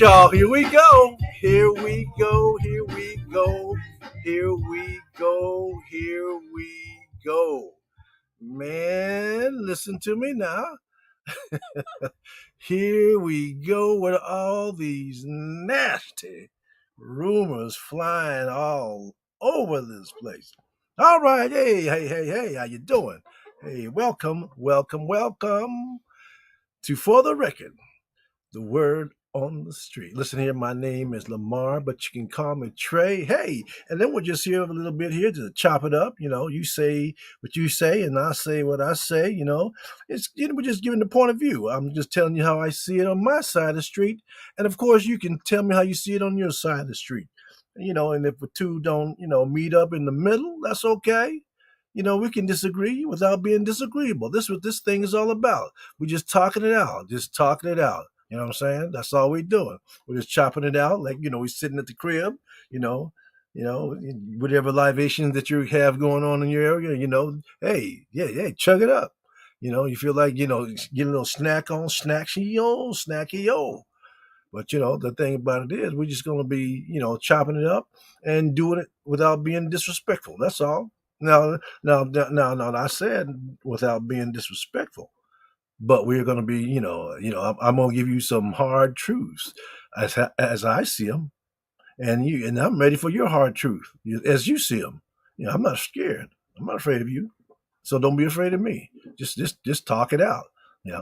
y'all. Here we go. Here we go. Here we go. Here we go. Here we go. Man, listen to me now. Here we go with all these nasty rumors flying all over this place. All right, hey, how you doing? Hey, welcome to For the Record, the word on the street. Listen here, my name is Lamar, but you can call me Trey. Hey, and then we'll just hear a little bit here to chop it up. You say what you say, and I say what I say. We're just giving the point of view. I'm just telling you how I see it on my side of the street, and of course, you can tell me how you see it on your side of the street. And if the two don't, meet up in the middle, that's okay. We can disagree without being disagreeable. This is what this thing is all about. We're just talking it out, just talking it out. You know what I'm saying? That's all we're doing. We're just chopping it out, like we're sitting at the crib. You know, whatever libations that you have going on in your area. Hey, yeah, chug it up. You feel like get a little snack on, snacky yo. But the thing about it is, we're just gonna be chopping it up and doing it without being disrespectful. That's all. Now, I said without being disrespectful, but we're going to be, I'm going to give you some hard truths as I see them, and I'm ready for your hard truth as you see them. I'm not scared. I'm not afraid of you, so don't be afraid of me. Just talk it out.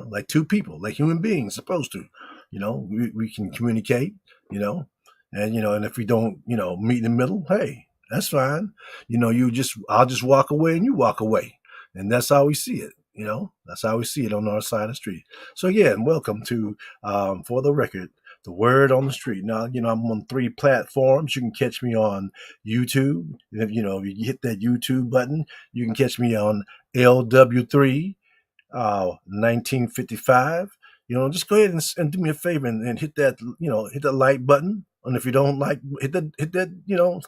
Like two people, like human beings supposed to. We can communicate. And if we don't, meet in the middle, hey, that's fine. I'll just walk away and you walk away, and that's how we see it. That's how we see it on our side of the street. So again, welcome to For the Record, the word on the street. Now, I'm on 3 platforms. You can catch me on YouTube. If you hit that YouTube button, you can catch me on LW3 1955. Just go ahead and do me a favor and hit that, hit the like button. And if you don't like, hit that,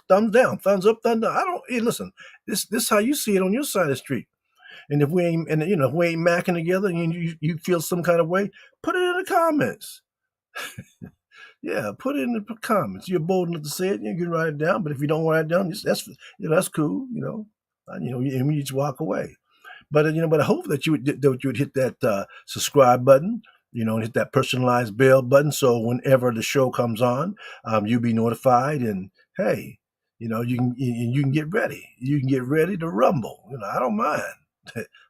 thumbs down, thumbs up, thumbs down. Hey, listen, this is how you see it on your side of the street. And if we ain't, if we ain't macking together and you feel some kind of way, put it in the comments. Yeah, put it in the comments. You're bold enough to say it, you can write it down. But if you don't write it down, that's cool. And you just walk away. But I hope that you would hit that subscribe button. And hit that personalized bell button, so whenever the show comes on, you'll be notified. And hey, you can get ready. You can get ready to rumble. I don't mind.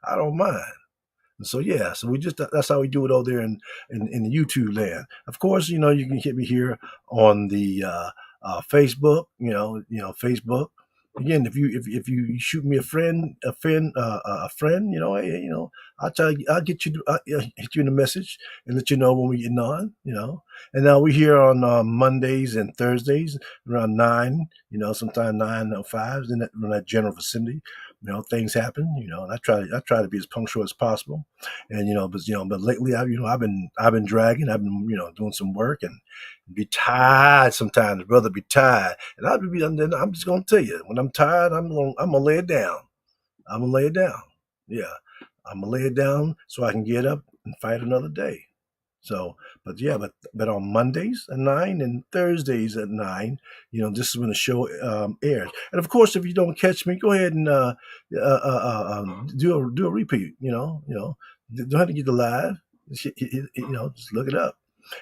I don't mind. And so yeah, so that's how we do it over there in the YouTube land. Of course, you can hit me here on the Facebook. Facebook. Again, if you shoot me a friend, hey, I'll get you, hit you in a message and let you know when we're getting on, And now we're here on Mondays and Thursdays around 9, sometimes 9:05 in that general vicinity. Things happen, and I try to be as punctual as possible. And but lately I've been dragging. I've been doing some work and be tired sometimes. Brother, be tired, and I'm just gonna tell you, when I'm tired, I'm gonna lay it down. I'm gonna lay it down. Yeah, I'm gonna lay it down so I can get up and fight another day. So, but on Mondays at 9 and Thursdays at 9, this is when the show airs. And of course, if you don't catch me, go ahead and do a repeat. Don't have to get the live. Just look it up.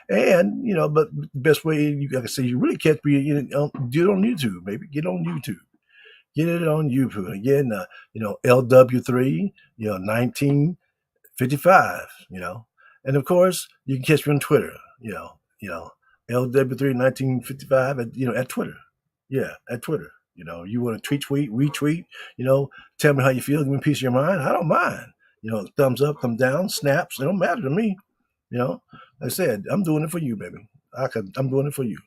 And but the best way you gotta say you really catch me, do it on YouTube. Maybe get on YouTube. Get it on YouTube again. LW3, 1955. And of course, you can catch me on Twitter, LW3 1955 at Twitter. Yeah, at Twitter. You want to tweet, retweet, tell me how you feel, give me a piece of your mind. I don't mind. Thumbs up, thumbs down, snaps. It don't matter to me. Like I said, I'm doing it for you, baby. I'm doing it for you.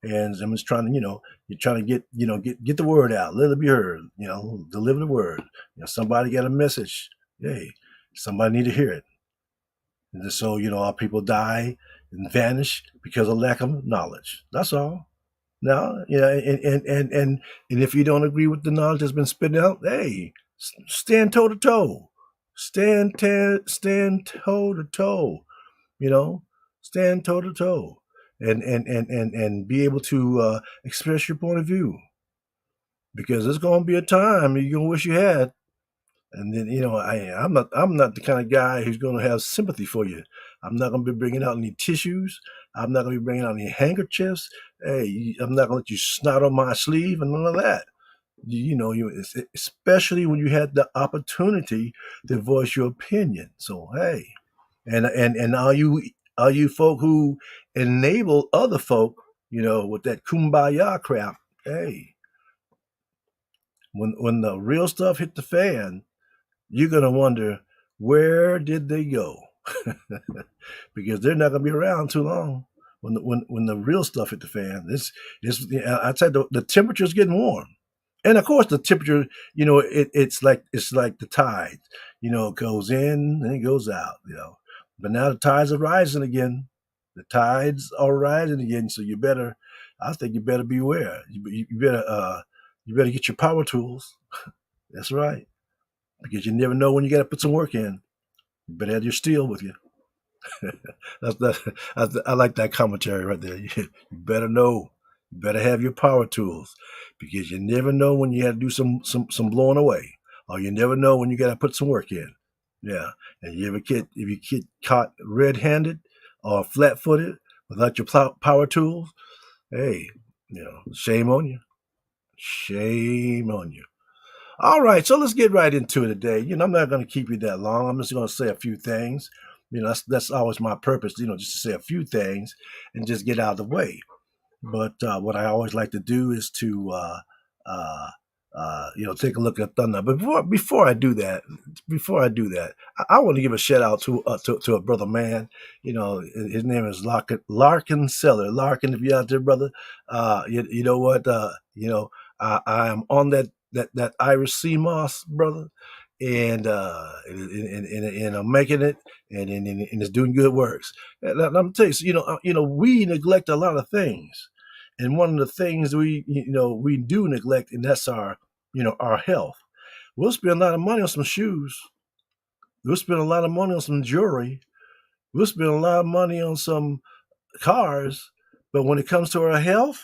And I'm just trying to, you're trying to get the word out, let it be heard, deliver the word. Somebody got a message. Hey, somebody need to hear it. And just so, our people die and vanish because of lack of knowledge. That's all. Now, and if you don't agree with the knowledge that's been spit out, hey, stand toe to toe. Stand toe to toe. Stand toe to toe. and be able to express your point of view, because there's going to be a time you're going to wish you had. And then, I'm not the kind of guy who's going to have sympathy for you. I'm not going to be bringing out any tissues. I'm not going to be bringing out any handkerchiefs. Hey, I'm not going to let you snot on my sleeve and none of that. Especially when you had the opportunity to voice your opinion. So hey, and all you folk who enable other folk, with that kumbaya crap. Hey, when the real stuff hit the fan, you're gonna wonder, where did they go? Because they're not gonna be around too long. When the real stuff hit the fan, I said the temperature's getting warm, and of course the temperature, it's like the tide, it goes in and it goes out. But now the tides are rising again. The tides are rising again, so I think you better beware. You better get your power tools. That's right, because you never know when you got to put some work in. You better have your steel with you. I like that commentary right there. You better know. You better have your power tools, because you never know when you got to do some blowing away, or you never know when you got to put some work in. Yeah, and if you get caught red-handed or flat-footed without your power tools, hey, shame on you. Shame on you. All right, so let's get right into it today. I'm not going to keep you that long. I'm just going to say a few things. That's always my purpose. Just to say a few things and just get out of the way. But what I always like to do is to uh, take a look at Thunder. But before I do that, I want to give a shout out to a brother, man. His name is Larkin Seller. Larkin, if you're out there, brother, you know what? I am on that Irish sea moss, brother, and I'm making it, and it's doing good works. And I'm telling you, so, we neglect a lot of things, and one of the things we do neglect, and that's our health. We'll spend a lot of money on some shoes. We'll spend a lot of money on some jewelry. We'll spend a lot of money on some cars, but when it comes to our health,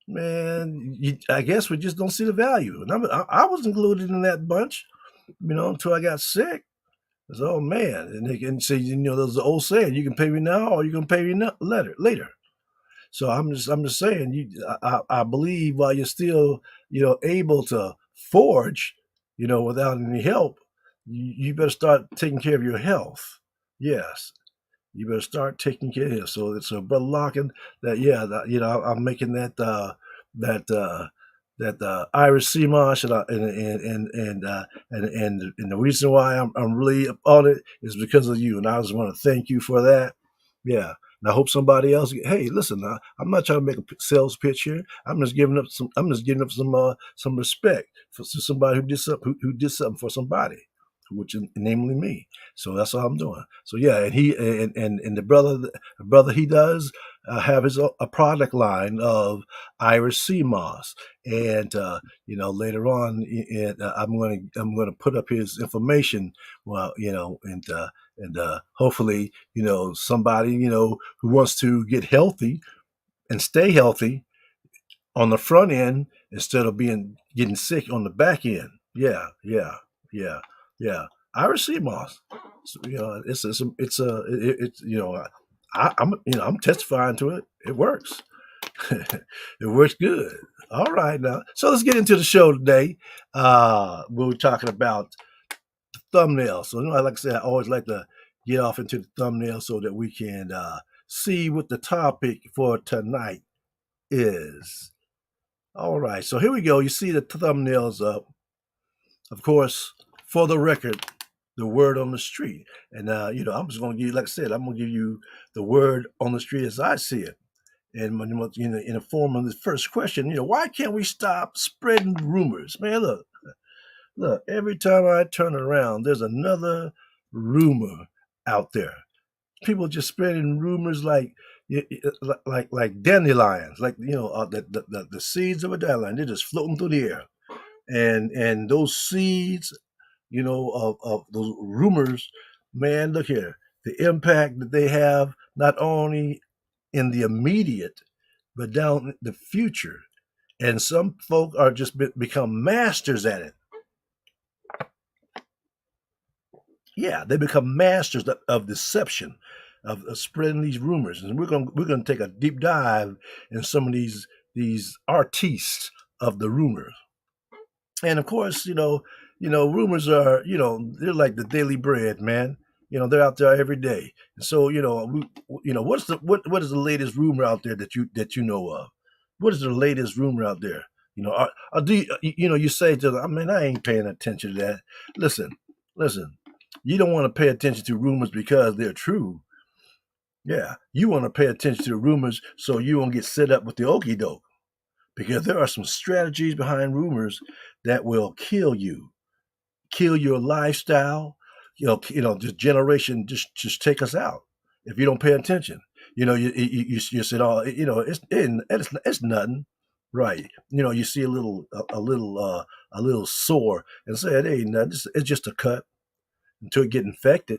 man, I guess we just don't see the value. And I was included in that bunch, until I got sick. So, oh man, and they can say, there's the old saying: you can pay me now, or you can pay me later. So I'm just saying, I believe while you're still, able to forge, without any help, you better start taking care of your health. Yes, you better start taking care of it. So brother Larkin, I'm making that Irish sea marsh, and the reason why I'm really on it is because of you, and I just want to thank you for that. Yeah. And I hope somebody else. Hey, listen, I'm not trying to make a sales pitch here. I'm just giving up some respect for somebody who did something for somebody, which is namely me. So that's all I'm doing. So yeah, and the brother he does have a product line of Irish sea moss, and later on, I'm gonna put up his information. Well, and hopefully, somebody who wants to get healthy and stay healthy on the front end instead of getting sick on the back end. Yeah, yeah, yeah, yeah. Irish sea moss. So, I'm testifying to it. It works. It works good. All right, now. So let's get into the show today. We're talking about thumbnail. So, like I said, I always like to get off into the thumbnail so that we can see what the topic for tonight is. All right, so here we go. You see the thumbnails up. Of course, for the record, the word on the street. And, I'm just going to give you, like I said, I'm going to give you the word on the street as I see it. And in the form of the first question, why can't we stop spreading rumors? Man, look, every time I turn around, there's another rumor out there. People just spreading rumors like dandelions, like the seeds of a dandelion. They're just floating through the air, and those seeds, of those rumors. Man, look here, the impact that they have not only in the immediate, but down the future. And some folk are just become masters at it. Yeah, they become masters of deception, of spreading these rumors. And we're gonna take a deep dive in some of these artistes of the rumors. And of course, rumors are, they're like the daily bread, man. They're out there every day. And so, what is the latest rumor out there that you know of? What is the latest rumor out there? Do you say to them, I mean, I ain't paying attention to that. Listen. You don't want to pay attention to rumors because they're true. Yeah, you want to pay attention to the rumors so you won't get set up with the okey doke. Because there are some strategies behind rumors that will kill your lifestyle. This generation just take us out if you don't pay attention. You said, oh, it's nothing, right? You see a little sore and say it ain't nothing. It's just a cut until it get infected.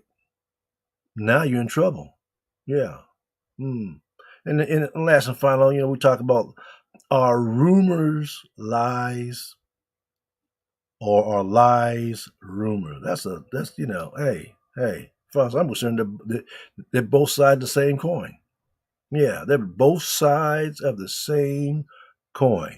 Now you're in trouble. Yeah. Hmm. And last and final, we talk about, are rumors lies or are lies rumors? Hey, as far as I'm concerned, they're both sides of the same coin. Yeah, they're both sides of the same coin.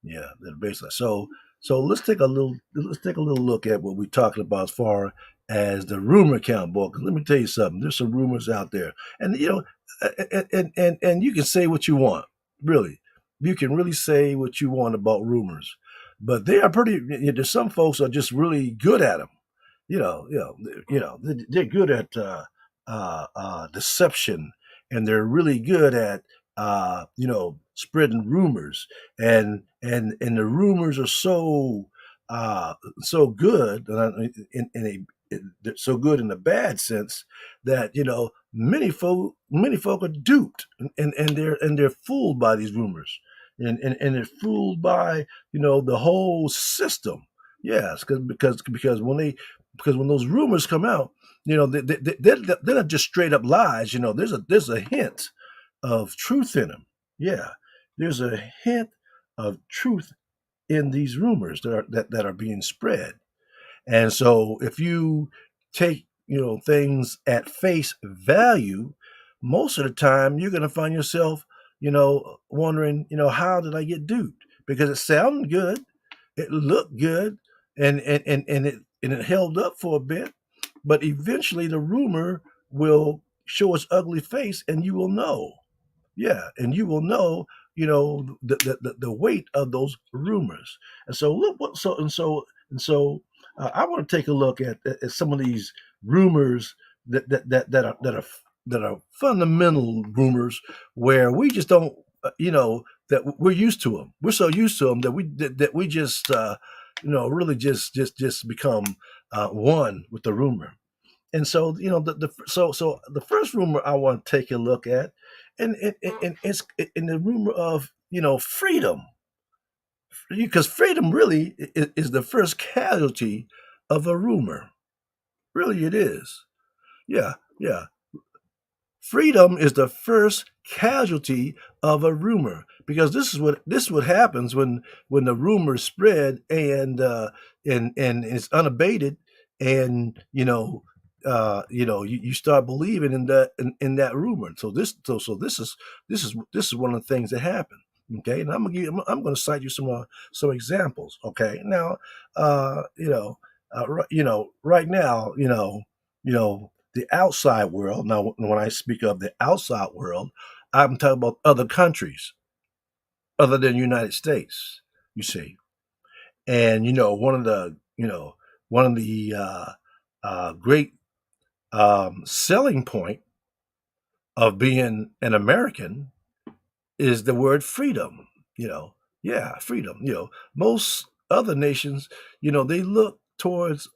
Yeah, they're basically so. Let's take a little look at what we're talking about as far as the rumor count, boy. 'Cause let me tell you something. There's some rumors out there, and and you can say what you want. Really, you can really say what you want about rumors, but they are pretty. There's some folks are just really good at them. They're good at deception, and they're really good at spreading rumors, and the rumors are so good, they're so good in a bad sense that many folk are duped, and they're fooled by these rumors, and they're fooled by the whole system. Yes, because when those rumors come out, they're not just straight up lies. There's a hint of truth in them. Yeah, there's a hint of truth in these rumors that are being spread. And so if you take things at face value, most of the time you're going to find yourself wondering, how did I get duped? Because it sounded good, it looked good, and it held up for a bit, but eventually the rumor will show its ugly face, and you will know. Yeah, and you will know, the weight of those rumors. And so look what I want to take a look at some of these rumors that are fundamental rumors, where we just don't, that we're used to them. We're so used to them that we just really just become one with the rumor. And so, the first rumor I want to take a look at, and it's in the rumor of freedom, because freedom really is the first casualty of a rumor. Really, it is. Yeah, yeah. Freedom is the first casualty of a rumor, because this is what happens when the rumor spread, and it's unabated, and you start believing in that rumor. So this is one of the things that happen. Okay, and I'm gonna cite you some examples. Okay, now right now, the outside world. Now, when I speak of the outside world, I'm talking about other countries other than the United States. You see, and one of the great selling point of being an American is the word freedom. Yeah, freedom. Most other nations, they look towards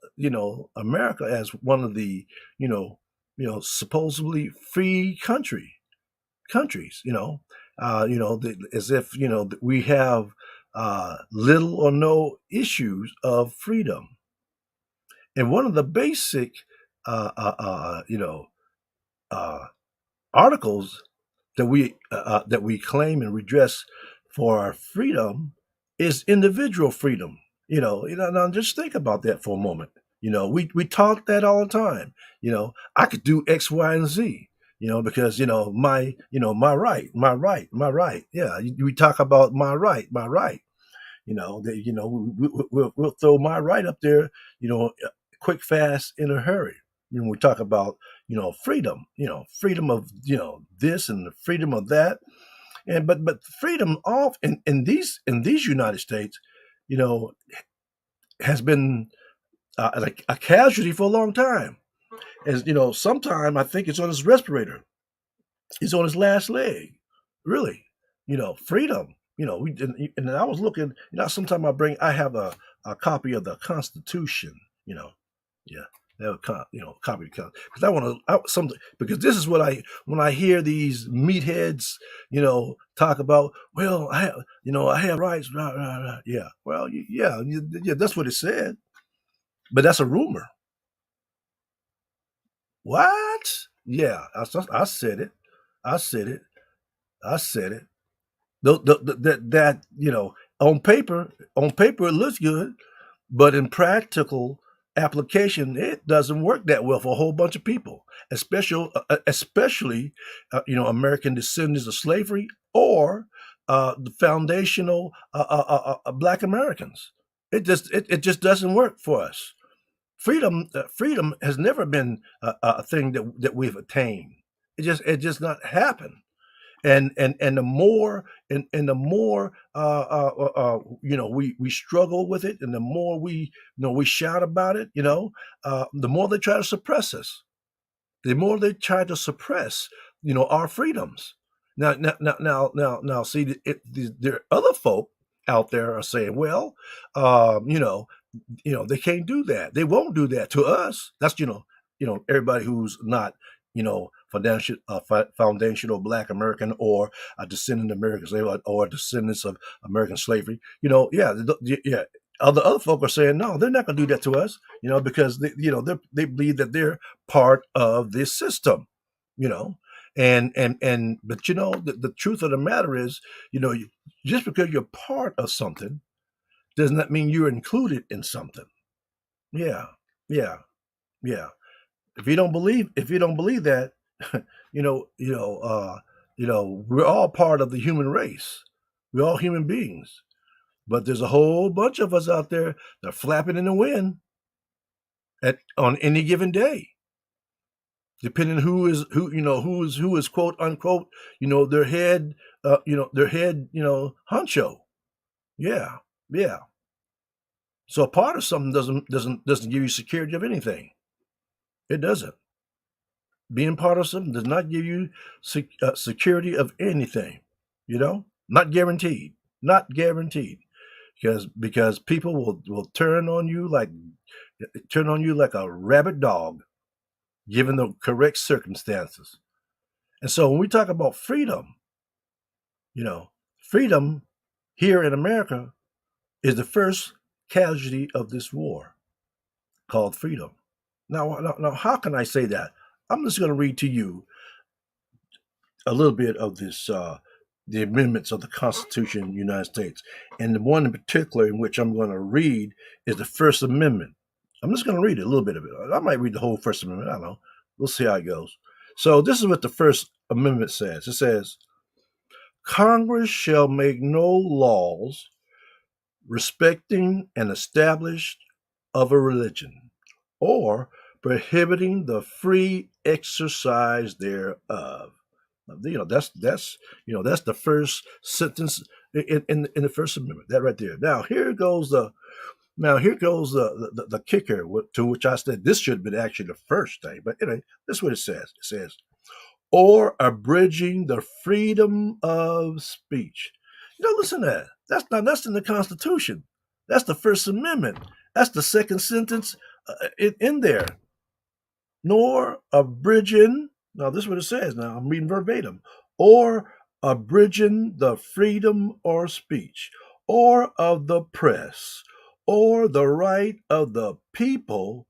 America as one of the supposedly free countries. As if we have little or no issues of freedom. And one of the basic uh, uh, uh, you know uh, articles that we claim and redress for our freedom is individual freedom. Now just think about that for a moment. We talk that all the time. I could do X, Y, and Z. Because my right, my right, my right. Yeah, we talk about my right, my right. We'll throw my right up there. Quick, fast, in a hurry. We talk about freedom. Freedom of this and the freedom of that, and but freedom off in these United States, you know, has been like a casualty for a long time. As sometime I think it's on his respirator. He's on his last leg. Really, freedom. And I was looking. Sometime I have a copy of the Constitution. You know, yeah, I have a copy of the because I want to something because this is what when I hear these meatheads, talk about. Well, I have rights. Rah, rah, rah. Yeah, well, yeah, that's what it said, but that's a rumor. What? Yeah, I said it. I said it. I said it. That on paper it looks good, but in practical application it doesn't work that well for a whole bunch of people, especially American descendants of slavery or the foundational Black Americans. It just doesn't work for us. Freedom has never been a thing that we've attained. It just not happened. And the more we struggle with it, and the more we shout about it, the more they try to suppress us, the more they try to suppress our freedoms. Now see, there are other folk out there are saying, well, they can't do that. They won't do that to us. That's everybody who's not foundational Black American or a descendant of American slavery or descendants of American slavery. Yeah, yeah. Other folk are saying no, they're not going to do that to us. Because they believe that they're part of this system. You know, and but the truth of the matter is, just because you're part of something does not mean you're included in something. Yeah, yeah, yeah. If you don't believe that, you know, you know, uh, we're all part of the human race. We're all human beings. But there's a whole bunch of us out there that are flapping in the wind on any given day, depending who is quote unquote, their head honcho. Yeah, yeah. So a part of something doesn't give you security of anything. It doesn't. Being part of something does not give you security of anything. Not guaranteed. Not guaranteed. Because people will turn on you like a rabid dog, given the correct circumstances. And so when we talk about freedom, you know, freedom here in America is the first casualty of this war called freedom. Now, how can I say that? I'm just going to read to you a little bit of this, the amendments of the Constitution of the United States. And the one in particular in which I'm going to read is the First Amendment. I'm just going to read a little bit of it. I might read the whole First Amendment. I don't know. We'll see how it goes. So, this is what the First Amendment says. It says, Congress shall make no laws respecting an established of a religion or prohibiting the free exercise thereof. That's the first sentence in the First Amendment. That right there. Now here goes the kicker, to which I said this should have been actually the first thing. But anyway, this is what it says. It says, or abridging the freedom of speech. Listen to that. That's in the Constitution. That's the First Amendment. That's the second sentence in there. Nor abridging. Now, this is what it says. Now, I'm reading verbatim. Or abridging the freedom or speech, or of the press, or the right of the people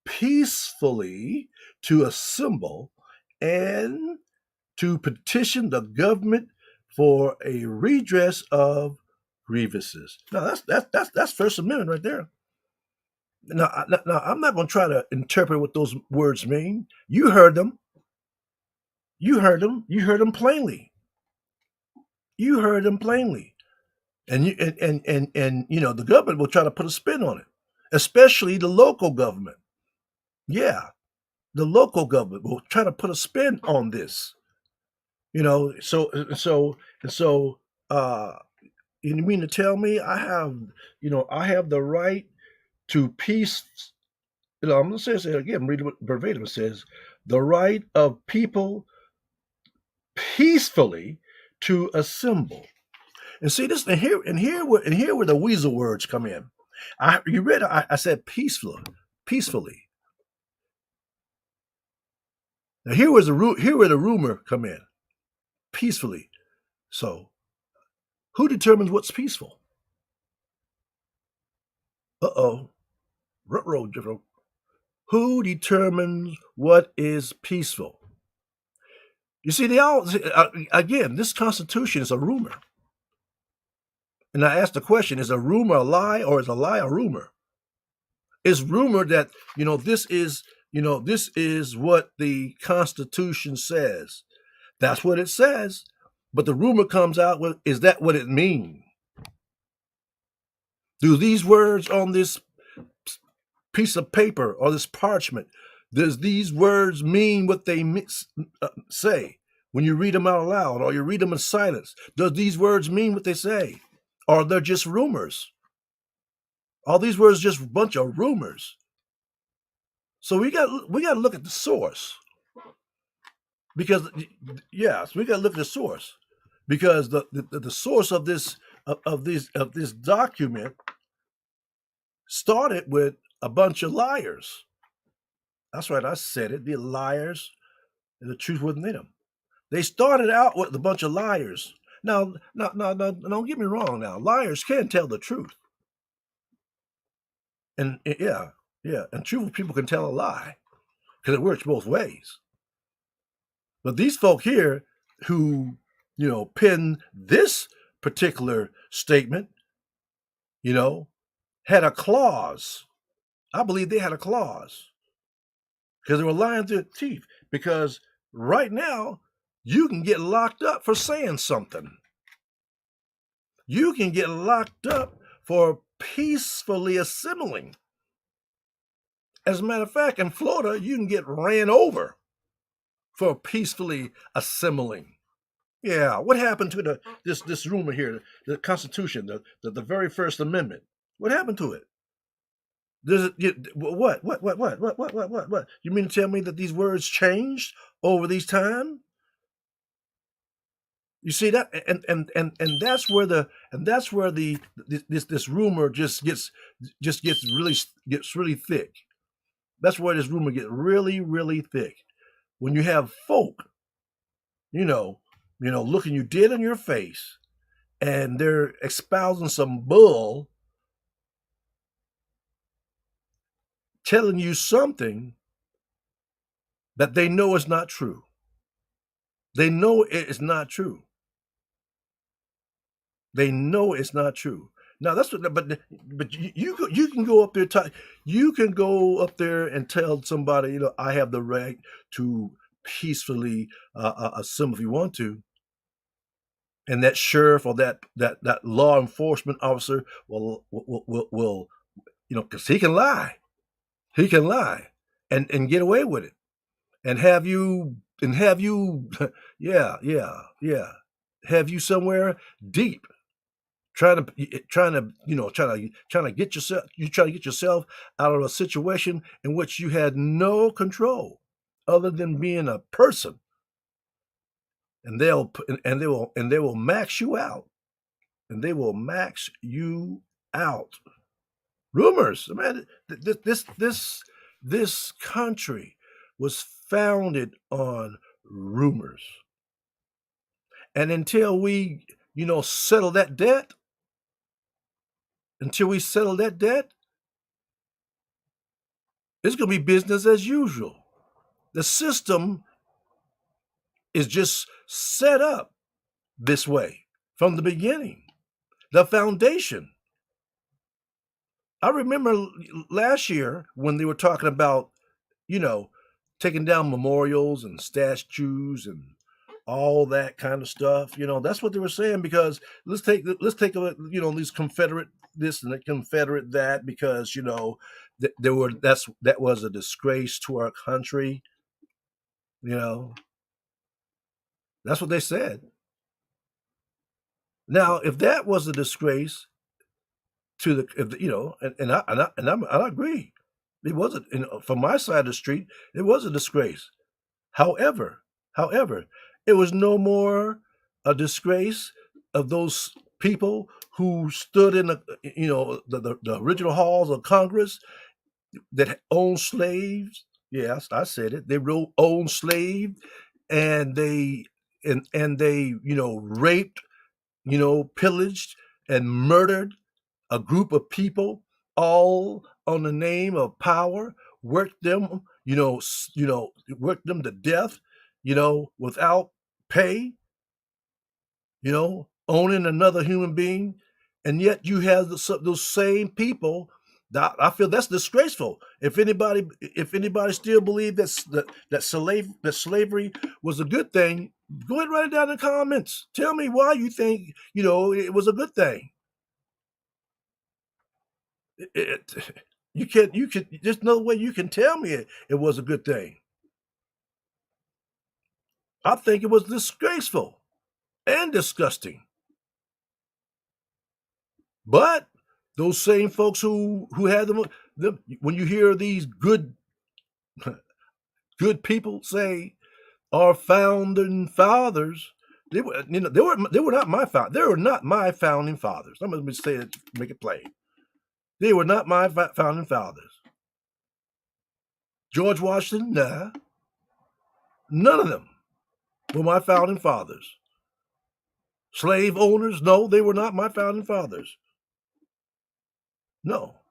peacefully to assemble and to petition the government for a redress of grievances. Now that's First Amendment right there. Now I'm not going to try to interpret what those words mean. You heard them. You heard them. You heard them plainly. You heard them plainly. And you and you know the government will try to put a spin on it, especially the local government. Yeah, the local government will try to put a spin on this. You know, so you mean to tell me I have the right to peace? You know, I'm going to say it again. Read what verbatim it says: the right of people peacefully to assemble. And see this, and here where the weasel words come in. I said peacefully. Now here where the rumor come in, peacefully. So who determines what's peaceful? Uh-oh. Ruh-roh. Who determines what is peaceful? You see, again, this Constitution is a rumor. And I asked the question, is a rumor a lie or is a lie a rumor? It's rumored that, this is what the Constitution says. That's what it says. But the rumor comes out with, is that what it means? Do these words on this piece of paper or this parchment, does these words mean what they say when you read them out loud or you read them in silence? Does these words mean what they say? Or they're just rumors? All these words just a bunch of rumors. So we got to look at the source, because yes, we got to look at the source, because the source of this document started with a bunch of liars. That's right, I said it. The liars, and the truth wasn't in them. They started out with a bunch of liars. Now, don't get me wrong. Now, liars can tell the truth, and yeah, and truthful people can tell a lie because it works both ways. But these folk here who, penned this particular statement, had a clause. I believe they had a clause because they were lying through their teeth. Because right now, you can get locked up for saying something. You can get locked up for peacefully assembling. As a matter of fact, in Florida, you can get ran over for peacefully assembling. Yeah, what happened to this rumor here, the Constitution, the very First Amendment? What happened to it? Does it what? You mean to tell me that these words changed over these time? You see that, and that's where this rumor just gets really thick. That's where this rumor gets really thick. When you have folk, looking you dead in your face, and they're espousing some bull, telling you something that they know is not true. They know it is not true. They know it's not true. Now that's what, but you can go up there, you can go up there and tell somebody, I have the right to peacefully assemble if you want to, and that sheriff or that law enforcement officer will because he can lie, and get away with it, and have you yeah, have you somewhere deep, trying to get yourself out of a situation in which you had no control other than being a person, and they will max you out, Rumors, man. This country was founded on rumors, and until we settle that debt, it's going to be business as usual. The system is just set up this way from the beginning. The foundation. I remember last year when they were talking about, you know, taking down memorials and statues and all that kind of stuff. That's what they were saying, because let's take a, these Confederate this and the Confederate that, because that was a disgrace to our country. You know, that's what they said. Now, if that was a disgrace to the, if, and I agree, it wasn't. From my side of the street, it was a disgrace. However, however, it was no more a disgrace of those people who stood in the original halls of Congress that owned slaves. Yes, I said it. They owned slaves, and they raped, pillaged and murdered a group of people, all on the name of power, worked them, worked them to death, without pay, owning another human being. And yet you have those same people. That I feel that's disgraceful. If anybody still believe that slavery was a good thing, go ahead and write it down in the comments. Tell me why you think it was a good thing. It, you can there's no way you can tell me it was a good thing. I think it was disgraceful and disgusting. But those same folks who had them, when you hear these good people say our founding fathers, they were not my they were not my founding fathers. I'm going to say it, make it plain. They were not my founding fathers. George Washington, nah, none of them were my founding fathers. Slave owners, no, they were not my founding fathers. No.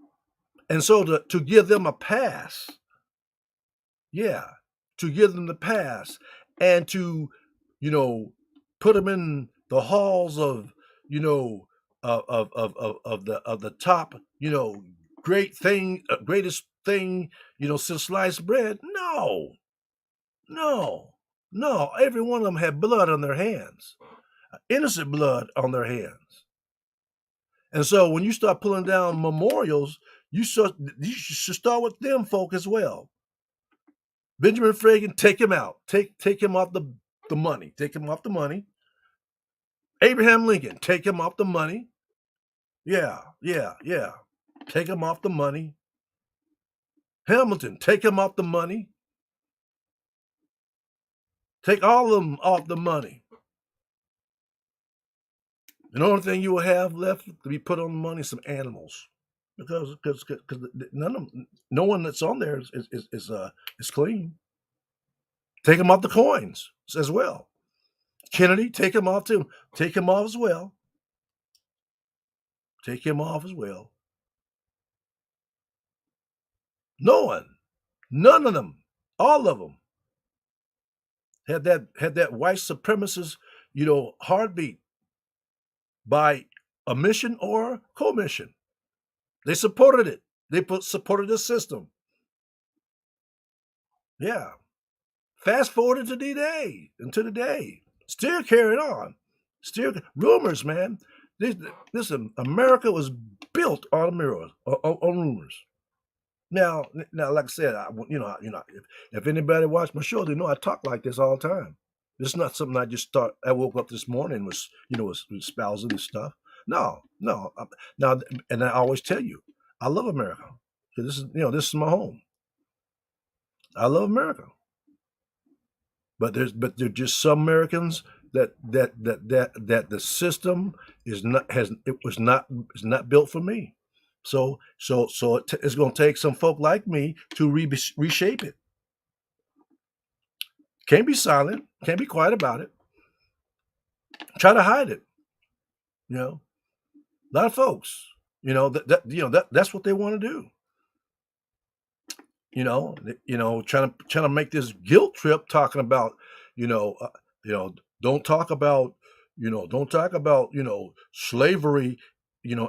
And so to give them a pass, yeah, to give them the pass, and to, put them in the halls of, of the top, greatest thing, since sliced bread. No, no, no. Every one of them had blood on their hands, innocent blood on their hands. And so when you start pulling down memorials, you should start with them folk as well. Benjamin Franklin, take him out. Take him off the money. Take him off the money. Abraham Lincoln, take him off the money. Yeah. Take him off the money. Hamilton, take him off the money. Take all of them off the money. And the only thing you will have left to be put on the money is some animals, because no one that's on there is clean. Take him off the coins as well. Kennedy, take him off too. Take him off as well. Take him off as well. No one, none of them, all of them had that white supremacist, heartbeat by omission or commission. They supported it. They supported the system. Yeah. Fast forward into D-Day, into the day. Still carrying on. Still rumors, man. Listen, America was built on rumors. Now, like I said, if anybody watched my show, they know I talk like this all the time. This is not something I just thought. I woke up this morning was espousing this stuff. No. Now, and I always tell you, I love America. This is my home. I love America. But there's just some Americans that the system is not built for me. So it's going to take some folk like me to reshape it. Can't be silent. Can't be quiet about it. Try to hide it. A lot of folks, that's what they want to do. Trying to make this guilt trip, talking about, You know, don't talk about, don't talk about, slavery,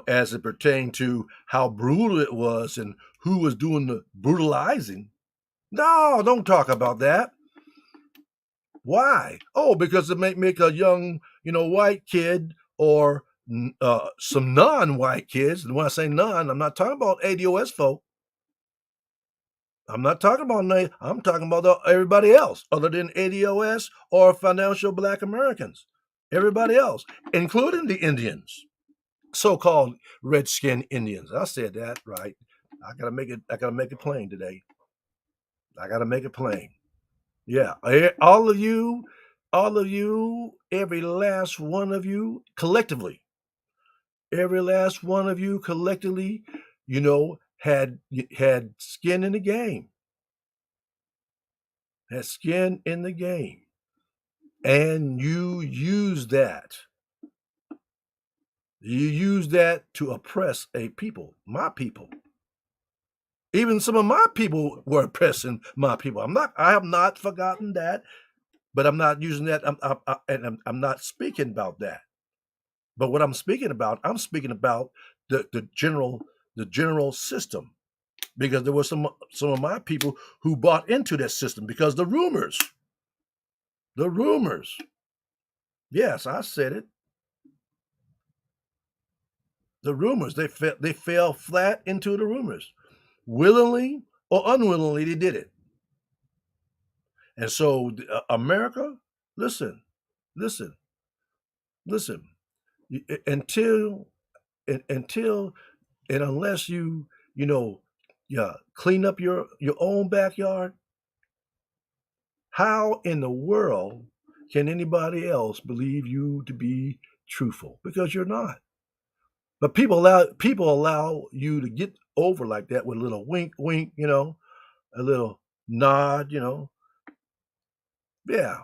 as it pertained to how brutal it was and who was doing the brutalizing. No, don't talk about that. Why? Oh, because it may make a young, white kid or some non-white kids. And when I say non, I'm not talking about ADOS folk. I'm not talking about I'm talking about everybody else other than ADOS or financial black Americans. Everybody else, including the Indians, so-called redskin Indians. I said that right. I gotta make it plain today. I gotta make it plain. Yeah, all of you, every last one of you collectively, every last one of you collectively, had skin in the game, had skin in the game, and you use that. You use that to oppress a people, my people. Even some of my people were oppressing my people. I have not forgotten that, but I'm not using that. I'm not speaking about that. But what I'm speaking about the general system, because there were some of my people who bought into that system because the rumors. Yes, I said it. The rumors they fell flat into the rumors, willingly or unwillingly they did it. And so America, listen, listen, listen. Until until and unless you know yeah clean up your own backyard, how in the world can anybody else believe you to be truthful? Because you're not. But people allow you to get over like that with a little wink wink, a little nod, yeah.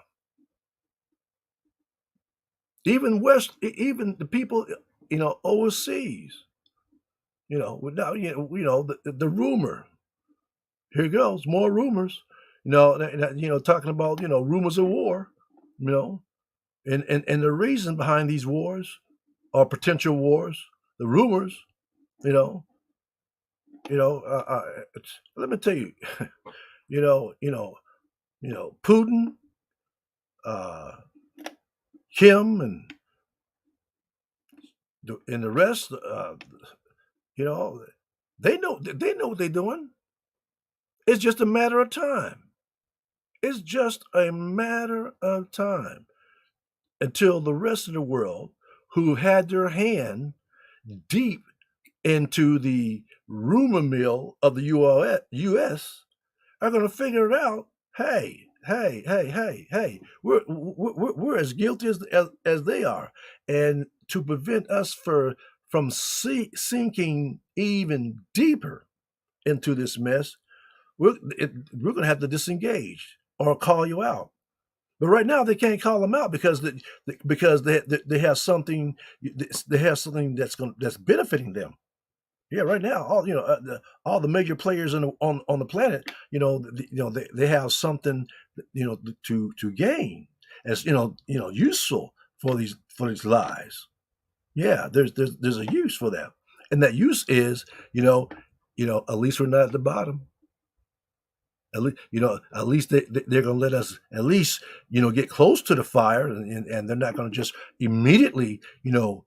Even the people, overseas, without the rumor. Here goes more rumors. Talking about rumors of war. You know, and the reason behind these wars or potential wars, the rumors. You know, let me tell you. you know, you know, Putin, uh, Kim, and the rest. You know, they know what they're doing. It's just a matter of time. It's just a matter of time until the rest of the world who had their hand deep into the rumor mill of the U.S. are going to figure it out. Hey, hey, hey, hey, hey, we're as guilty as they are. And to prevent us from sinking even deeper into this mess, we're going to have to disengage or call you out. But right now they can't call them out because they have something that's benefiting them. Yeah, right now all the major players on the planet, they have something to gain as useful for these lies. Yeah, there's a use for that, and that use is at least we're not at the bottom. At least they're going to let us at least get close to the fire, and they're not going to just immediately throw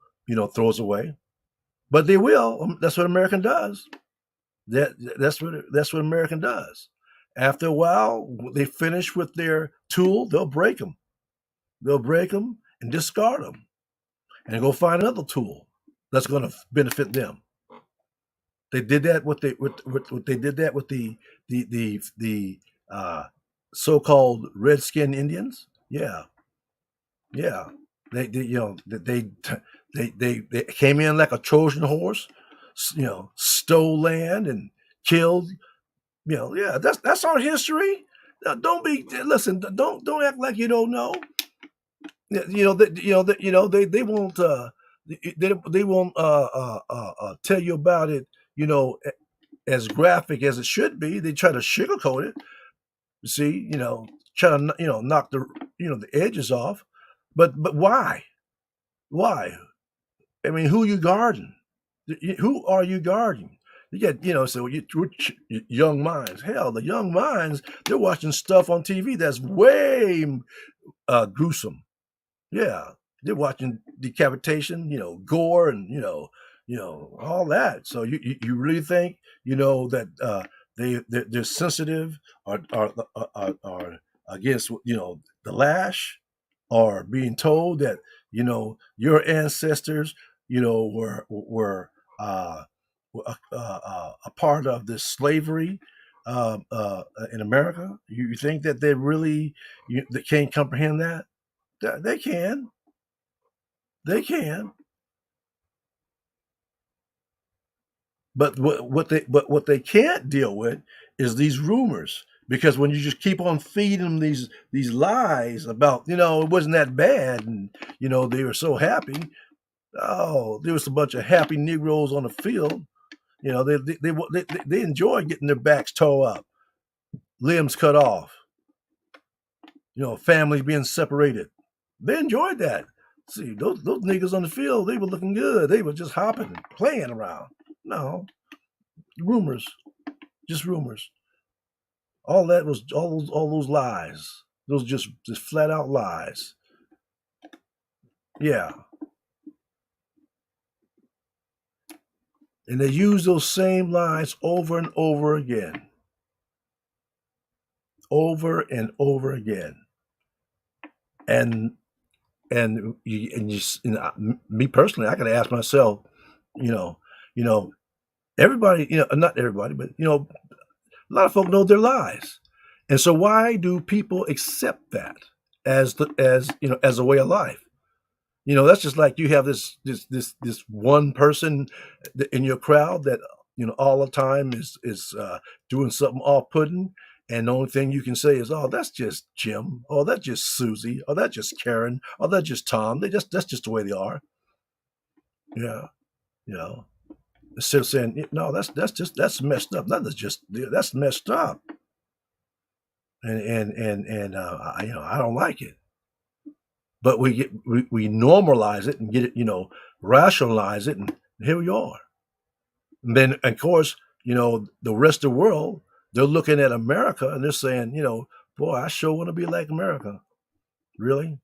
us away, but they will. That's what American does. That's what American does. After a while, they finish with their tool, they'll break them. They'll break them and discard them, and go find another tool that's going to benefit them. They did that with they did that with the so-called redskin Indians. Yeah, yeah. They came in like a Trojan horse, stole land and killed. Yeah. That's our history. Don't be listen. Don't act like you don't know. They won't they won't tell you about it. As graphic as it should be. They try to sugarcoat it. See, try to knock the edges off. But why? Why? I mean, who you guarding? Who are you guarding? You get, so young minds. Hell, the young minds, they're watching stuff on TV that's way gruesome. Yeah, they're watching decapitation, gore, and all that. So you really think that they're sensitive or against the lash, or being told that your ancestors were a part of this slavery in America? You think that they can't comprehend that? They can. They can. But what they can't deal with is these rumors, because when you just keep on feeding them these lies about it wasn't that bad, and they were so happy. Oh, there was a bunch of happy Negroes on the field. They enjoy getting their backs tore up, limbs cut off, families being separated. They enjoyed that. See, those niggas on the field, they were looking good. They were just hopping and playing around. No, rumors, just rumors. All that was all those lies. Those just flat out lies. Yeah, and they use those same lies over and over again, over and over again. And me personally, I got to ask myself, you know, you know, everybody, not everybody, but a lot of folk know their lies, and so why do people accept that as a way of life? That's just like you have this one person in your crowd that all the time is doing something off putting, and the only thing you can say is, "Oh, that's just Jim," "Oh, that's just Susie," "Oh, that's just Karen," "Oh, that's just Tom." That's just the way they are. Yeah, you know. Instead of saying, "No, that's messed up." That's messed up, and I don't like it. But we normalize it and get it, rationalize it, and here we are. And then, of course, the rest of the world, they're looking at America and they're saying, boy, I sure want to be like America. Really?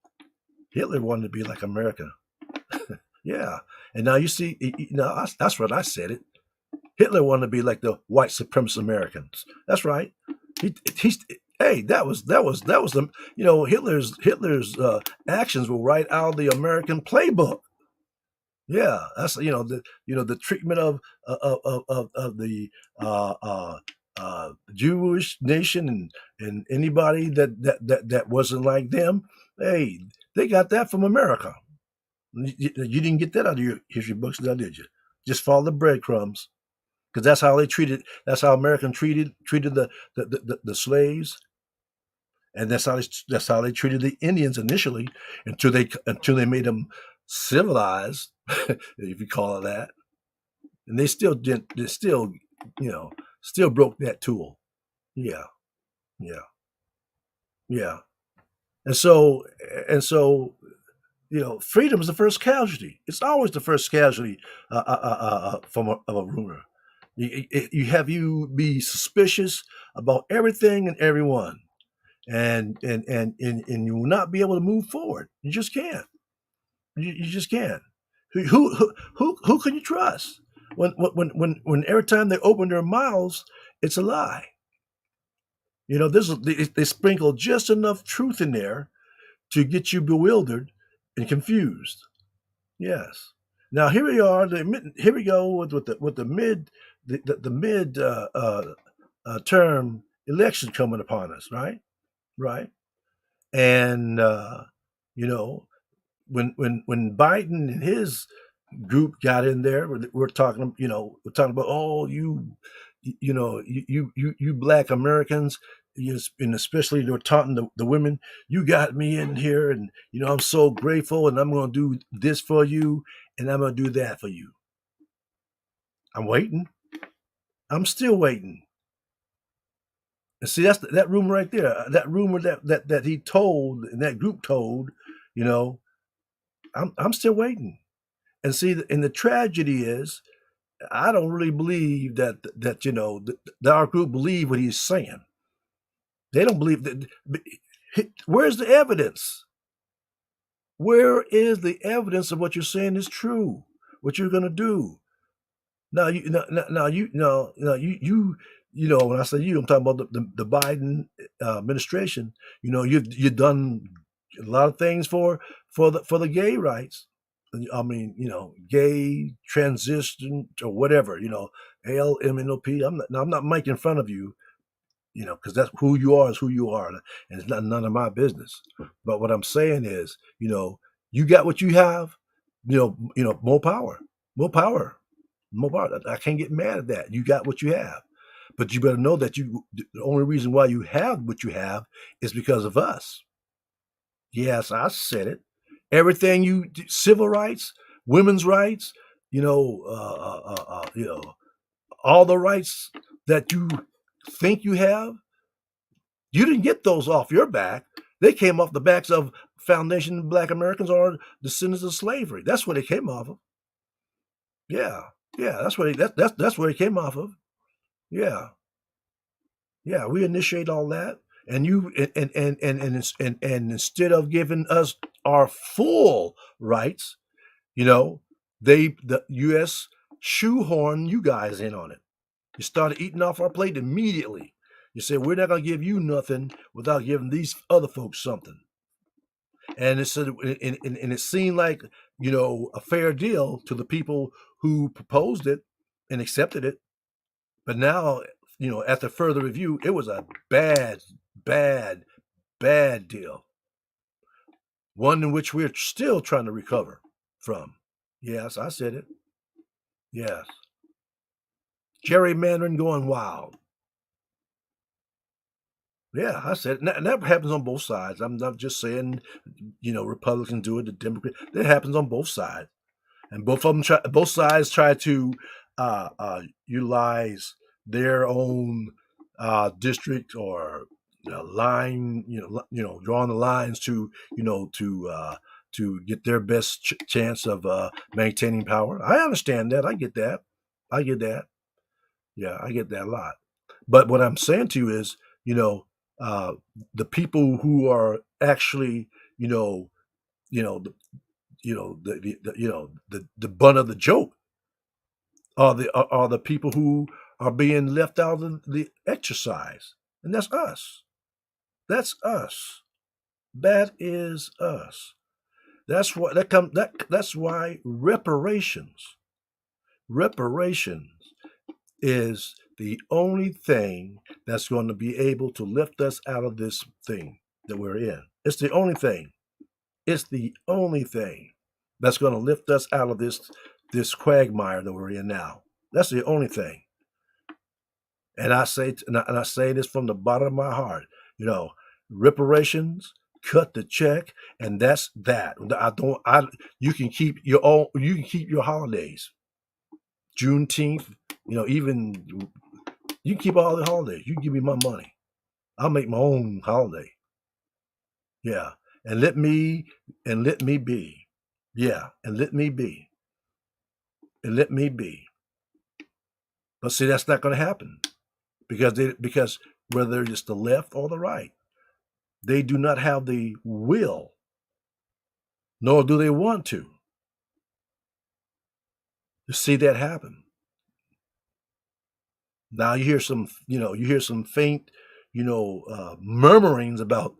Hitler wanted to be like America. Yeah. And now you see, that's what I said it. Hitler wanted to be like the white supremacist Americans. That's right. He's hey, that was the Hitler's actions were right out of the American playbook. Yeah, that's the treatment of the Jewish nation, and anybody that wasn't like them. Hey, they got that from America. You didn't get that out of your history books, now did you? Just follow the breadcrumbs, because that's how they treated. That's how American treated the slaves, and that's how they treated the Indians initially, until they made them civilized, if you call it that. And they still didn't. They still broke that tool. Yeah, yeah, yeah. And so freedom is the first casualty. It's always the first casualty of a rumor. You have you be suspicious about everything and everyone, and you will not be able to move forward. You just can't. You just can't. Who can you trust when every time they open their mouths, it's a lie. They sprinkle just enough truth in there to get you bewildered and confused. Yes. Now here we are. Here we go with the mid term election coming upon us. Right. Right. And you know when Biden and his group got in there, we're talking about, oh, you black Americans, and especially they're taunting the women. You got me in here, and I'm so grateful, and I'm going to do this for you, and I'm going to do that for you. I'm waiting. I'm still waiting. And see, that's that rumor right there. That rumor that he told and that group told, you know, I'm still waiting. And see, and the tragedy is, I don't really believe that that our group believe what he's saying. They don't believe that. Where's the evidence? Where is the evidence of what you're saying is true? What you're gonna do? Now you now you no no you know when I say you, I'm talking about the Biden administration. You know you've done a lot of things for the gay rights. I mean, gay transition or whatever. ALMNOP. I'm not making fun of you. Because that's who you are is who you are, and it's not none of my business. But what I'm saying is, you got what you have. More power, more power, more power. I can't get mad at that. You got what you have, but you better know that the only reason why you have what you have is because of us. Yes, I said it. Everything civil rights, women's rights, you know, all the rights that you think you have, you didn't get those off your back. They came off the backs of Foundation Black Americans or descendants of slavery. That's where they came off of. Yeah, yeah, that's where they came off of. Yeah, yeah, we initiate all that, and you and instead of giving us our full rights, you know, the U.S. shoehorn you guys in on it. You started eating off our plate immediately. You said we're not going to give you nothing without giving these other folks something, and it seemed like a fair deal to the people who proposed it and accepted it. But now, after further review, it was a bad, bad, bad deal. One in which we're still trying to recover from. Yes, I said it. Yes. Gerrymandering going wild. Yeah, I said it. And that happens on both sides. I'm not just saying, Republicans do it, the Democrats. That happens on both sides, and both sides try to utilize their own district or line, drawing the lines to to get their best chance of maintaining power. I understand that. I get that. I get that. Yeah, I get that a lot. But what I'm saying to you is, you know, uh, the people who are actually, you know, you know, the, the butt of the joke are the people who are being left out of the exercise, and that's us. That's us. That is us. That's what that come that that's why reparations is the only thing that's going to be able to lift us out of this thing that we're in. It's the only thing. It's the only thing that's going to lift us out of this quagmire that we're in now. That's the only thing. And I say this from the bottom of my heart. Reparations, cut the check, and that's that. I don't. I You can keep your own. You can keep your holidays. Juneteenth. Even you can keep all the holidays. You give me my money. I'll make my own holiday. Yeah, and let me be. Yeah, and let me be. And let me be. But see, that's not going to happen because whether it's the left or the right, they do not have the will, nor do they want to see that happen. Now you hear some faint, murmurings about,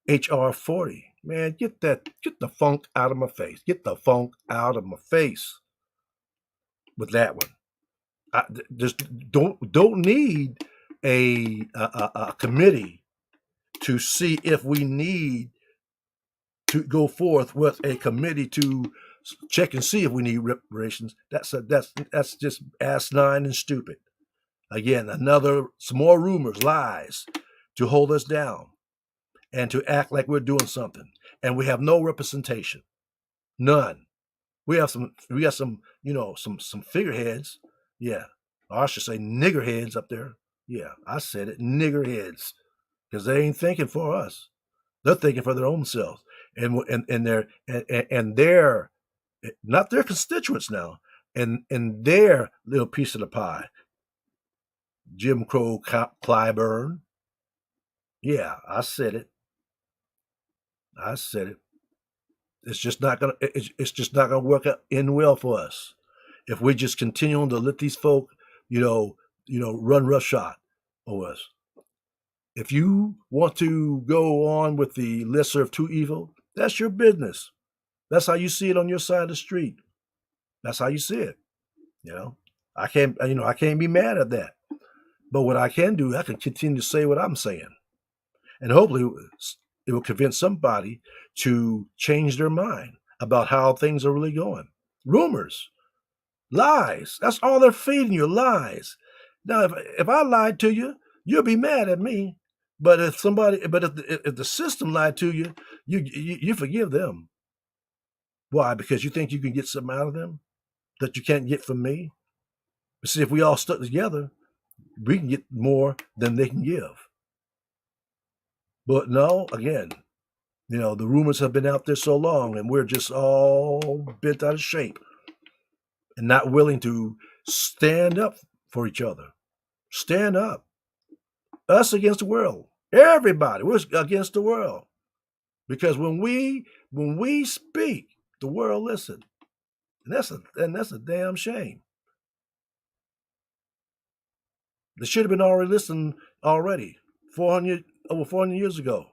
HR 40. Man, get the funk out of my face. Get the funk out of my face with that one. I just don't need a committee to see if we need to go forth with a committee to check and see if we need reparations. That's just asinine and stupid. Again, some more rumors, lies to hold us down and to act like we're doing something. And we have no representation. None. We got some, some figureheads. Yeah. Or I should say niggerheads up there. Yeah, I said it, niggerheads, because they ain't thinking for us. They're thinking for their own selves, and their not their constituents now, and their little piece of the pie. Jim Crow Clyburn. Yeah, I said it. I said it. It's just not gonna. It's just not gonna work out in well for us if we just continue to let these folk, you know, run roughshod over us. If you want to go on with the lesser of two evil, that's your business. That's how you see it on your side of the street. That's how you see it. You know, I can't be mad at that. But what I can do, I can continue to say what I'm saying, and hopefully, it will convince somebody to change their mind about how things are really going. Rumors, lies. That's all they're feeding you, lies. Now, if I lied to you, you'll be mad at me. But if the system lied to you, you forgive them. Why? Because you think you can get something out of them that you can't get from me. But see, if we all stuck together, we can get more than they can give. But no, again, the rumors have been out there so long, and we're just all bent out of shape and not willing to stand up for each other. Stand up. Us against the world. Everybody, we're against the world. Because when we speak, the world listens. And that's a damn shame. They should have been already listening already. 400 over 400 years ago.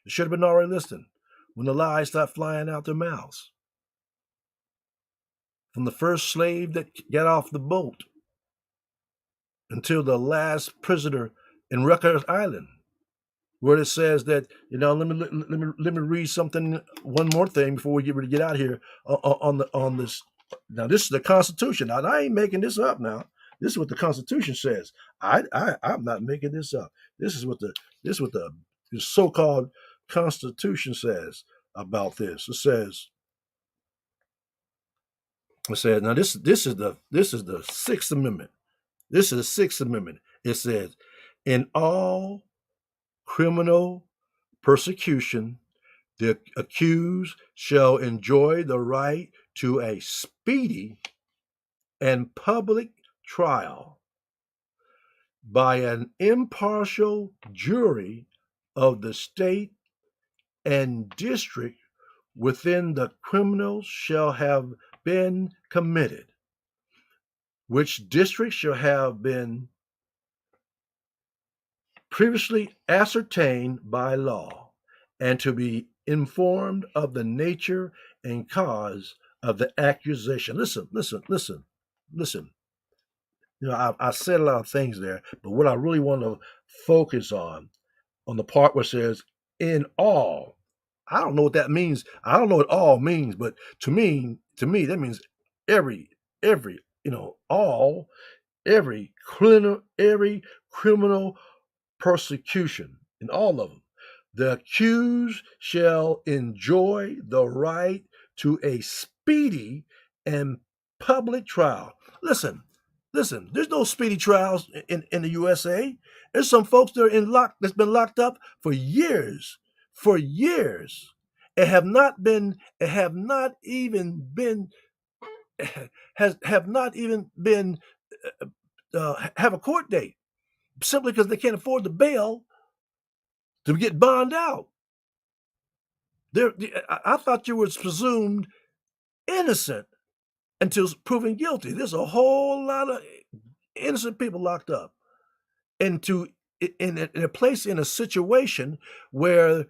They should have been already listening when the lies start flying out their mouths. From the first slave that got off the boat until the last prisoner in Rikers Island, where it says that, let me read something, one more thing before we get ready to get out of here on this. Now, this is the Constitution. Now, I ain't making this up now. This is what the Constitution says. I'm not making this up. This is what the so-called Constitution says about this. It says now this is the Sixth Amendment. This is the Sixth Amendment. It says, in all criminal persecution, the accused shall enjoy the right to a speedy and public trial by an impartial jury of the state and district within the criminal shall have been committed, which district shall have been previously ascertained by law, and to be informed of the nature and cause of the accusation. Listen. I said a lot of things there, but what I really want to focus on the part where it says, in all. I don't know what that means. I don't know what all means, but to me, that means every, all, every criminal persecution, in all of them. The accused shall enjoy the right to a speedy and public trial. Listen, there's no speedy trials in the USA. There's some folks that's been locked up for years, and have not even been have not even been have a court date, simply because they can't afford the bail to get bond out. I thought you were presumed innocent until proven guilty. There's a whole lot of innocent people locked up into in a place, in a situation where,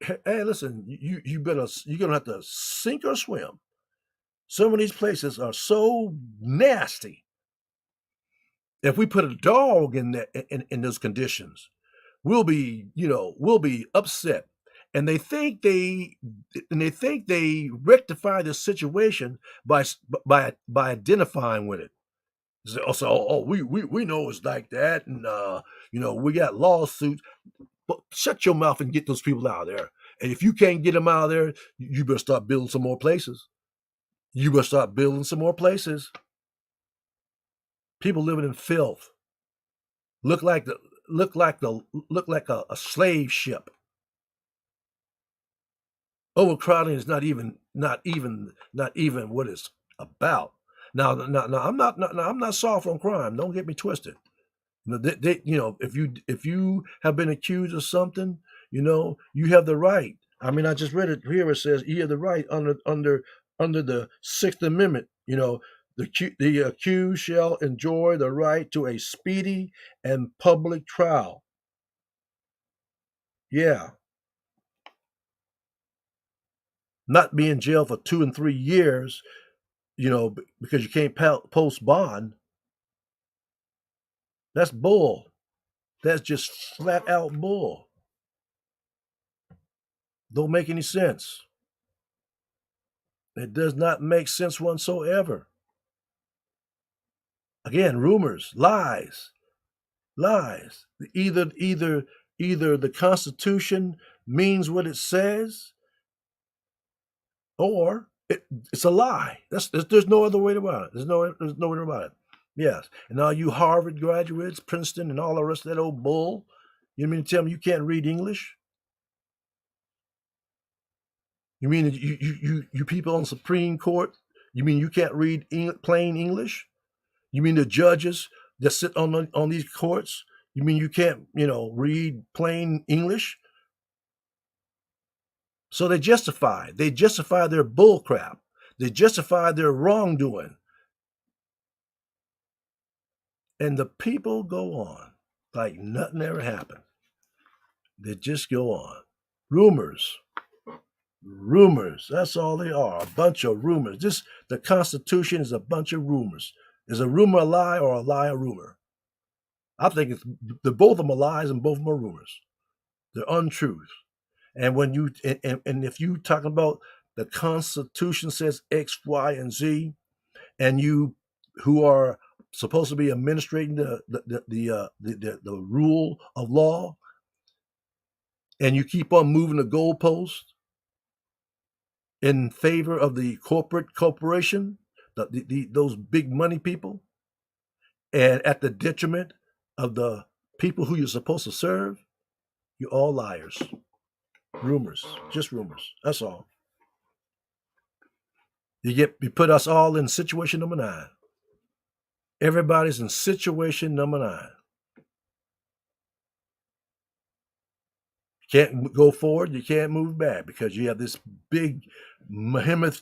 hey, listen, you're gonna have to sink or swim. Some of these places are so nasty. If we put a dog in those conditions, we'll be upset. And they think they rectify the situation by identifying with it. So, we know it's like that, and we got lawsuits. But shut your mouth and get those people out of there. And if you can't get them out of there, you better start building some more places. People living in filth. Look like the look like a slave ship. Overcrowding is not even what it's about. Now I'm not soft on crime. Don't get me twisted. If you have been accused of something, you have the right. I mean, I just read it here. It says you have the right under the Sixth Amendment. The accused shall enjoy the right to a speedy and public trial. Yeah, not be in jail for 2 and 3 years. Because you can't post bond. That's bull. That's just flat out bull. Don't make any sense. It does not make sense whatsoever. Again, rumors, lies. Either the Constitution means what it says, or it's a lie. There's no other way about it. There's no way about it. Yes, and all you Harvard graduates, Princeton, and all the rest of that old bull. You mean to tell me you can't read English? You mean you people on Supreme Court? You mean you can't read plain English? You mean the judges that sit on these courts? You mean you can't read plain English? So they justify their bull crap. They justify their wrongdoing, and the people go on like nothing ever happened. They just go on. Rumors. That's all they are. A bunch of rumors. The Constitution is a bunch of rumors. Is a rumor a lie or a lie a rumor? I think both of them are lies and both of them are rumors. They're untruths. And when you and if you talk about the Constitution says X, Y, and Z, and you who are supposed to be administrating the rule of law, and you keep on moving the goalpost in favor of the corporation, those big money people, and at the detriment of the people who you're supposed to serve, you're all liars. Rumors, just rumors. That's all. You put us all in situation number 9. Everybody's in situation number 9. You can't go forward. You can't move back because you have this big behemoth,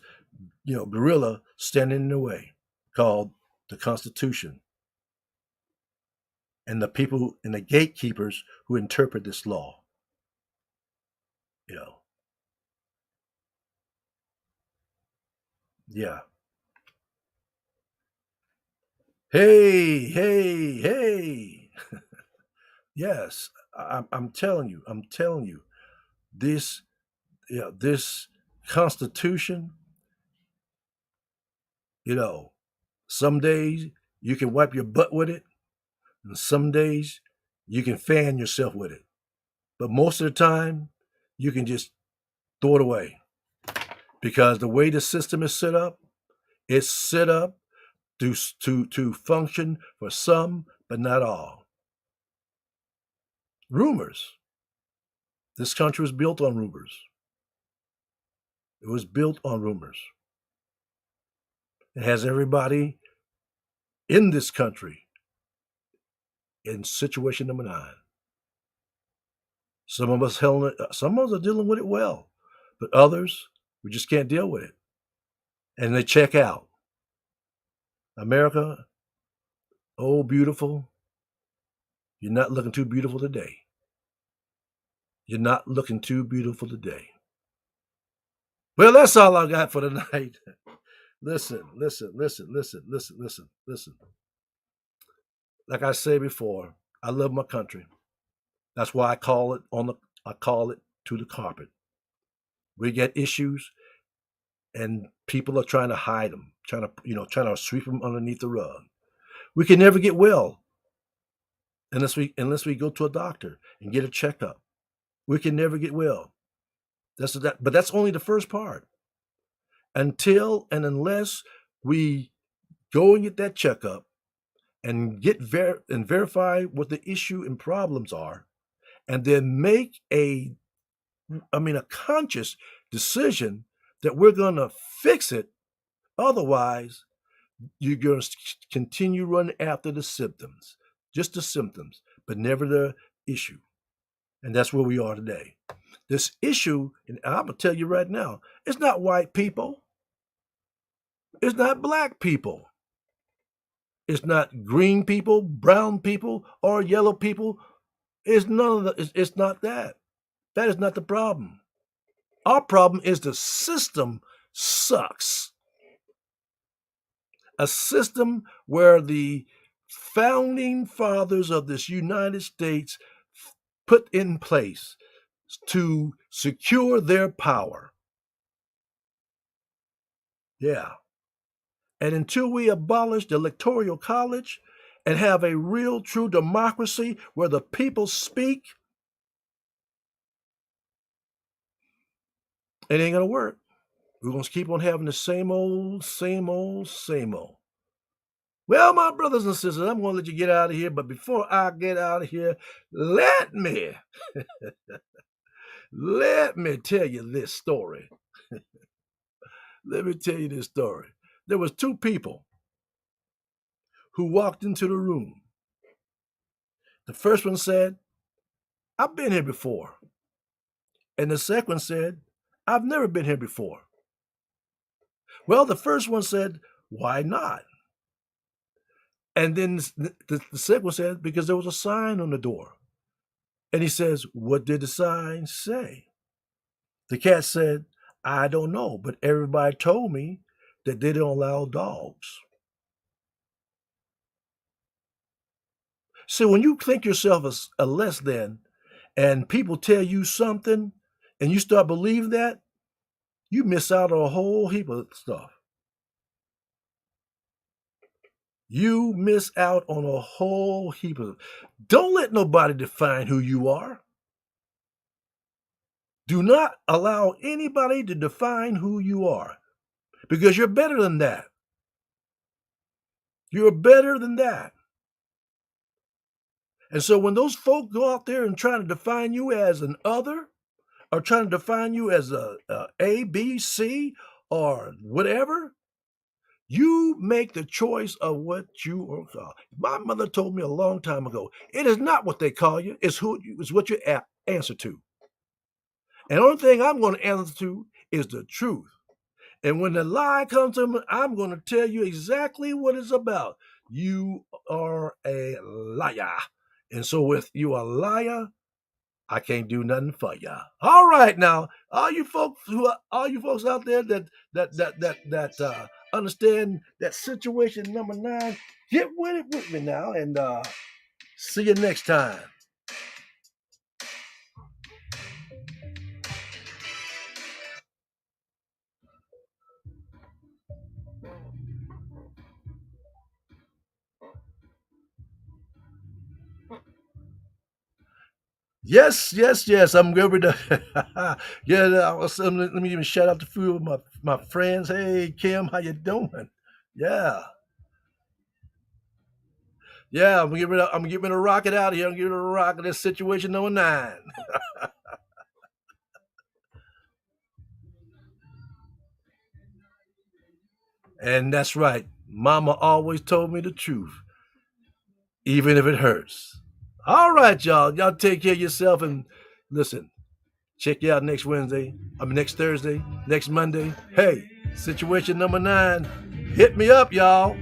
gorilla standing in the way called the Constitution, and the people and the gatekeepers who interpret this law. Yeah. Hey. Yes, I'm telling you, this this Constitution, some days you can wipe your butt with it, and some days you can fan yourself with it. But most of the time, you can just throw it away because the way the system is set up, it's set up to function for some, but not all. Rumors. This country was built on rumors. It was built on rumors. It has everybody in this country in situation number 9. Some of us are dealing with it well, but others, we just can't deal with it. And they check out. America, oh, beautiful. You're not looking too beautiful today. You're not looking too beautiful today. Well, that's all I got for tonight. Listen. Like I said before, I love my country. That's why I call it to the carpet. We get issues, and people are trying to hide them, trying to sweep them underneath the rug. We can never get well unless we go to a doctor and get a checkup. We can never get well. But that's only the first part. Until and unless we go and get that checkup and and verify what the issue and problems are, and then make a conscious decision that we're going to fix it. Otherwise, you're going to continue running after the symptoms, just the symptoms, but never the issue. And that's where we are today. This issue, and I'm going to tell you right now, it's not white people. It's not black people. It's not green people, brown people, or yellow people. It's none of the, it's not that. That is not the problem. Our problem is the system sucks. A system where the founding fathers of this United States put in place to secure their power. Yeah. And until we abolish the Electoral College and have a real, true democracy where the people speak, it ain't going to work. We're going to keep on having the same old, same old, same old. Well, my brothers and sisters, I'm going to let you get out of here. But before I get out of here, let me tell you this story. Let me tell you this story. There was two people who walked into the room. The first one said, I've been here before. And the second one said, I've never been here before. Well, the first one said, why not? And then the second one said, because there was a sign on the door. And he says, what did the sign say? The cat said, I don't know, but everybody told me that they don't allow dogs. So when you think yourself as a less than, and people tell you something, and you start believing that, you miss out on a whole heap of stuff. You miss out on a whole heap of. Don't let nobody define who you are. Do not allow anybody to define who you are, because you're better than that. You're better than that. And so when those folk go out there and try to define you as an other, or trying to define you as a B, C, or whatever, you make the choice of what you are called. My mother told me a long time ago, it is not what they call you, it's what you answer to. And the only thing I'm going to answer to is the truth. And when the lie comes to me, I'm going to tell you exactly what it's about. You are a liar. And so if you are a liar, I can't do nothing for you. All right, now, all you folks out there that understand that situation number 9, get with it with me now, and see you next time. Yes. I'm good to. Yeah, let me even shout out to a few of my friends. Hey, Kim, how you doing? Yeah. Yeah, I'm giving a rocket out of here. I'm giving a rocket this situation number 9. And that's right. Mama always told me the truth, even if it hurts. All right, y'all. Y'all take care of yourself and listen. Check you out next Wednesday. Next Thursday, next Monday. Hey, situation number 9. Hit me up, y'all.